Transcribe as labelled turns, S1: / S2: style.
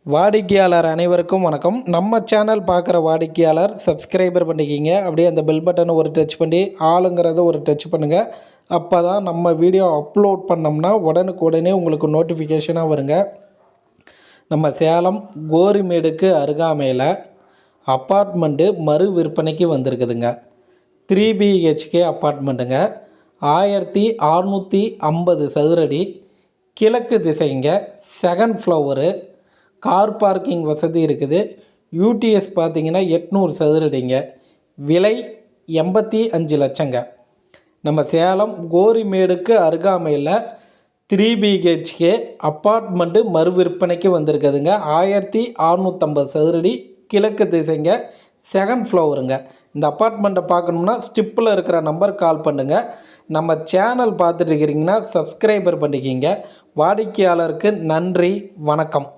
S1: வாடிக்கையாளர் அனைவருக்கும் வணக்கம். நம்ம சேனல் பார்க்குற வாடிக்கையாளர் சப்ஸ்கிரைபர் பண்ணிக்கிங்க. அப்படியே அந்த பெல் பட்டனை ஒரு டச் பண்ணி ஆளுங்கிறத ஒரு டச் பண்ணுங்கள். அப்போ தான் நம்ம வீடியோ அப்லோட் பண்ணோம்னா உடனுக்குடனே உங்களுக்கு நோட்டிஃபிகேஷனாக வருங்க. நம்ம சேலம் கோரிமேடுக்கு அருகாமையில் அப்பார்ட்மெண்ட்டு மறு விற்பனைக்கு வந்திருக்குதுங்க. 3 BHK அப்பார்ட்மெண்ட்டுங்க. 1650 சதுரடி, கிழக்கு திசைங்க, செகண்ட் ஃப்ளோரு, கார் பார்க்கிங் வசதி இருக்குது. யூடிஎஸ் பார்த்தீங்கன்னா 800 சதுரடிங்க. விலை 85 லட்சங்க. நம்ம சேலம் கோரிமேடுக்கு அருகாமையில் 3 BHK அப்பார்ட்மெண்ட்டு மறு விற்பனைக்கு வந்திருக்குதுங்க. 1650 சதுரடி, கிழக்கு திசைங்க, செகண்ட் ஃப்ளோருங்க. இந்த அப்பார்ட்மெண்ட்டை பார்க்கணும்னா ஸ்டிப்பில் இருக்கிற நம்பர் கால் பண்ணுங்கள். நம்ம சேனல் பார்த்துட்டு இருக்கிறீங்கன்னா சப்ஸ்கிரைபர் பண்ணிக்கிங்க. வாடிக்கையாளருக்கு நன்றி, வணக்கம்.